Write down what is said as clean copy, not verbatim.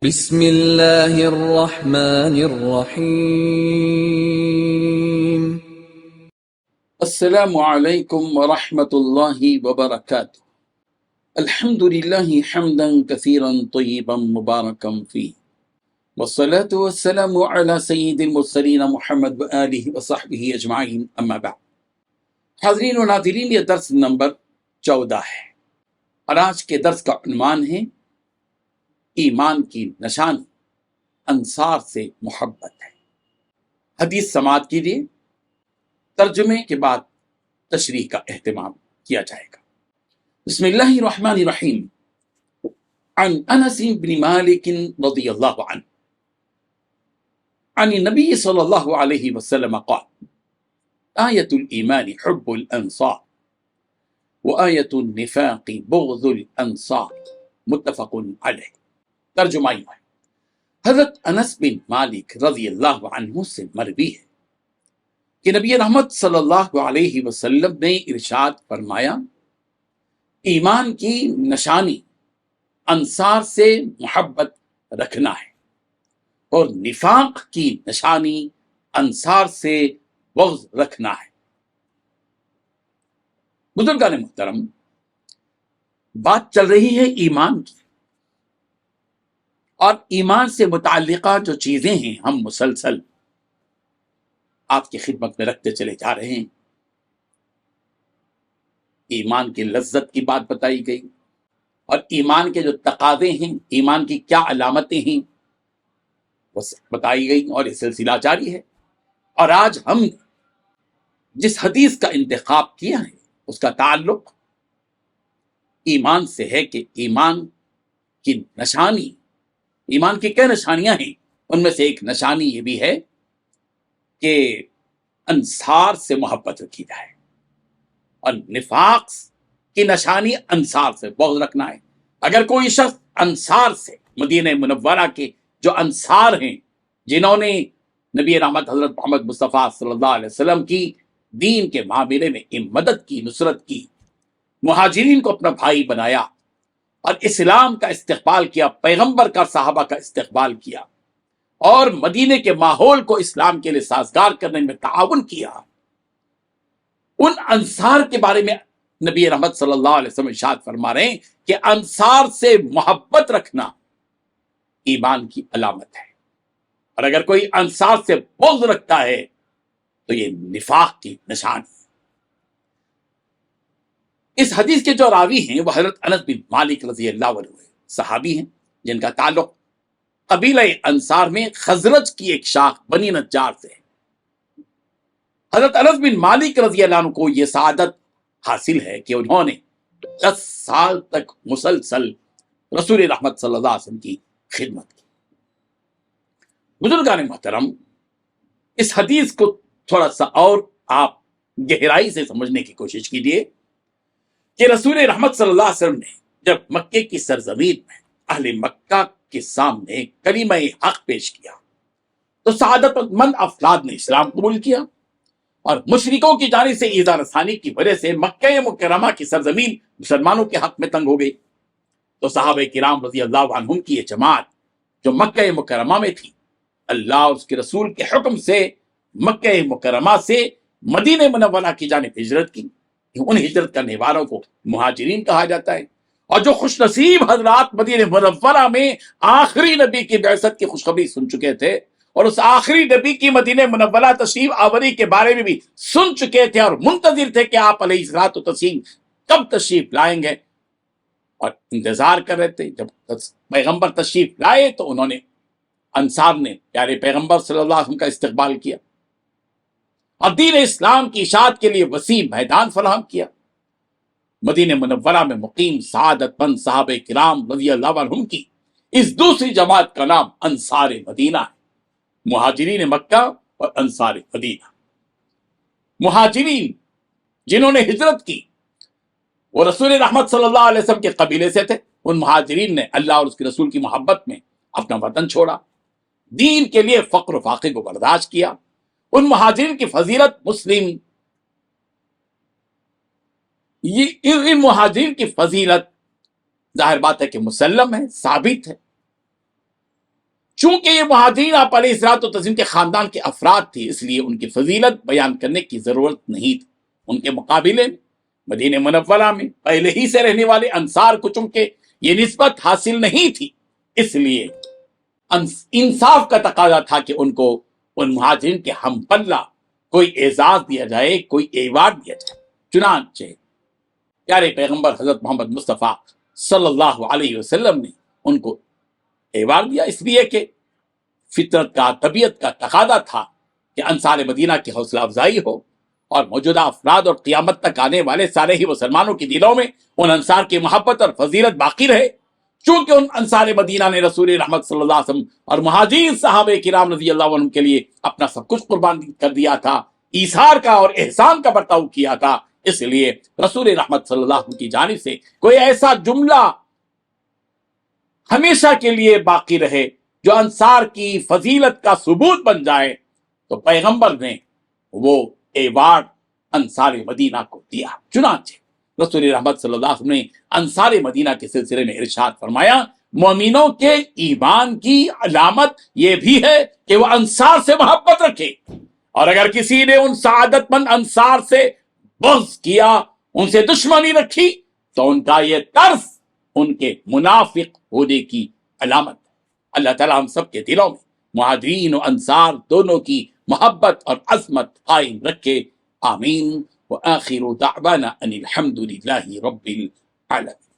بسم اللہ الرحمن الرحیم۔ السلام علیکم ورحمۃ اللہ وبرکاتہ۔ الحمد للہ حمدا کثیرا طیبا مبارکا فیہ، والصلاة والسلام علی سید المرسلین محمد وآلہ وصحبہ اجمعین، اما بعد۔ حاضرین و ناظرین، یہ درس نمبر 14 ہے اور آج کے درس کا عنوان ہے ایمان کی نشانی انصار سے محبت ہے۔ حدیث سماعت کیجیے، ترجمے کے بعد تشریح کا اہتمام کیا جائے گا۔ بسم اللہ الرحمن الرحیم۔ عن انس بن مالک رضی اللہ عنہ عن النبی صلی اللہ علیہ وسلم قال آیت الایمان حب الانصار وآیت النفاق بغض الانصار، متفق علیہ۔ ترجمہ ہے، حضرت انس بن مالک رضی اللہ عنہ سے مروی ہے کہ نبی رحمت صلی اللہ علیہ وسلم نے ارشاد فرمایا، ایمان کی نشانی انصار سے محبت رکھنا ہے اور نفاق کی نشانی انصار سے بغض رکھنا ہے۔ بزرگان محترم، بات چل رہی ہے ایمان کی، اور ایمان سے متعلقہ جو چیزیں ہیں ہم مسلسل آپ کی خدمت میں رکھتے چلے جا رہے ہیں۔ ایمان کی لذت کی بات بتائی گئی اور ایمان کے جو تقاضے ہیں، ایمان کی کیا علامتیں ہیں وہ بتائی گئی، اور یہ سلسلہ جاری ہے۔ اور آج ہم جس حدیث کا انتخاب کیا ہے اس کا تعلق ایمان سے ہے کہ ایمان کی نشانی، ایمان کی کیا نشانیاں ہیں، ان میں سے ایک نشانی یہ بھی ہے کہ انصار سے محبت رکھی جائے، اور نفاق کی نشانی انصار سے بغض رکھنا ہے۔ اگر کوئی شخص انصار سے، مدینہ منورہ کے جو انصار ہیں جنہوں نے نبی رحمت حضرت محمد مصطفیٰ صلی اللہ علیہ وسلم کی دین کے معاملے میں مدد کی، نصرت کی، مہاجرین کو اپنا بھائی بنایا اور اسلام کا استقبال کیا، پیغمبر کا، صحابہ کا استقبال کیا، اور مدینے کے ماحول کو اسلام کے لیے سازگار کرنے میں تعاون کیا، ان انصار کے بارے میں نبی رحمت صلی اللہ علیہ وسلم ارشاد فرما رہے ہیں کہ انصار سے محبت رکھنا ایمان کی علامت ہے، اور اگر کوئی انصار سے بغض رکھتا ہے تو یہ نفاق کی نشانی ہے۔ اس حدیث کے جو راوی ہیں وہ حضرت انس بن مالک رضی اللہ عنہ صحابی ہیں جن کا تعلق قبیلہ انصار میں خزرج کی ایک شاخ بنی نجار سے ہے۔ حضرت انس بن مالک رضی اللہ عنہ کو یہ سعادت حاصل ہے کہ انہوں نے 10 سال تک مسلسل رسول رحمت صلی اللہ علیہ وسلم کی خدمت کی۔ بزرگان محترم، اس حدیث کو تھوڑا سا اور آپ گہرائی سے سمجھنے کی کوشش کیجیے کہ رسول رحمت صلی اللہ علیہ وسلم نے جب مکے کی سرزمین میں اہل مکہ کے سامنے کلمہ حق پیش کیا تو سعادت مند افراد نے اسلام قبول کیا، اور مشرکوں کی جانب سے ایذا رسانی کی وجہ سے مکہ مکرمہ کی سرزمین مسلمانوں کے حق میں تنگ ہو گئی۔ تو صحابہ کرام رضی اللہ عنہم کی یہ جماعت جو مکہ مکرمہ میں تھی، اللہ اور اس کے رسول کے حکم سے مکہ مکرمہ سے مدینہ منورہ کی جانب ہجرت کی۔ ان ہجرت کرنے والوں کو مہاجرین کہا جاتا ہے، اور جو خوش نصیب حضرات مدینہ منورہ میں آخری نبی کی بعثت کی خوشخبری سن چکے تھے، اور اس آخری نبی کی مدینہ منورہ تشریف آوری کے بارے میں بھی سن چکے تھے اور منتظر تھے کہ آپ علیہ الصلوۃ والتسلیم کب تشریف لائیں گے، اور انتظار کر رہے تھے۔ جب پیغمبر تشریف لائے تو انہوں نے، انصار نے پیارے پیغمبر صلی اللہ علیہ وسلم کا استقبال کیا اور دین اسلام کی اشاعت کے لیے وسیع میدان فراہم کیا۔ مدینہ منورہ میں مقیم سعادت مند صحابہ کرام رضی اللہ عنہم کی اس دوسری جماعت کا نام انصار مدینہ ہے، مہاجرین مکہ اور انصار مدینہ۔ مہاجرین جنہوں نے ہجرت کی وہ رسول رحمت صلی اللہ علیہ وسلم کے قبیلے سے تھے۔ ان مہاجرین نے اللہ اور اس کے رسول کی محبت میں اپنا وطن چھوڑا، دین کے لیے فقر و فاقے کو برداشت کیا۔ ان مہاجرین کی فضیلت ان مہاجرین کی فضیلت ظاہر بات ہے کہ مسلم ہے، ثابت ہے، چونکہ یہ مہاجرین آپ علیہ الصلوۃ والتسلیم کے خاندان کے افراد تھے، اس لیے ان کی فضیلت بیان کرنے کی ضرورت نہیں تھی۔ ان کے مقابلے میں مدینہ منورہ میں پہلے ہی سے رہنے والے انصار کو چونکہ یہ نسبت حاصل نہیں تھی، اس لیے انصاف کا تقاضا تھا کہ ان کو ان مہاجرین کے ہم پلہ کوئی اعزاز دیا جائے، کوئی ایوارڈ دیا جائے۔ چنانچہ پیارے پیغمبر حضرت محمد مصطفیٰ صلی اللہ علیہ وسلم نے ان کو ایوارڈ دیا، اس لیے کہ فطرت کا، طبیعت کا تقاضا تھا کہ انصار مدینہ کی حوصلہ افزائی ہو اور موجودہ افراد اور قیامت تک آنے والے سارے ہی مسلمانوں کے دلوں میں ان انصار کی محبت اور فضیلت باقی رہے، چونکہ ان انصار مدینہ نے رسول رحمت صلی اللہ علیہ وسلم اور مہاجرین صحابہ کرام رضی اللہ عنہم کے لیے اپنا سب کچھ قربان کر دیا تھا، ایثار کا اور احسان کا برتاؤ کیا تھا۔ اس لیے رسول رحمت صلی اللہ علیہ وسلم کی جانب سے کوئی ایسا جملہ ہمیشہ کے لیے باقی رہے جو انصار کی فضیلت کا ثبوت بن جائے، تو پیغمبر نے وہ ایوارڈ انصار مدینہ کو دیا۔ چنانچہ رسول رحمت صلی اللہ علیہ وسلم نے انصار مدینہ کے سلسلے میں ارشاد فرمایا، مومنوں کے ایمان کی علامت یہ بھی ہے کہ وہ انصار سے محبت رکھے، اور اگر کسی نے ان سعادت مند انصار سے بغض کیا، ان سے دشمنی رکھی، تو ان کا یہ طرز ان کے منافق ہونے کی علامت ہے۔ اللہ تعالیٰ ہم سب کے دلوں میں مہاجرین و انصار دونوں کی محبت اور عظمت قائم رکھے، آمین۔ وآخر دعوانا ان الحمد للہ رب العالمین۔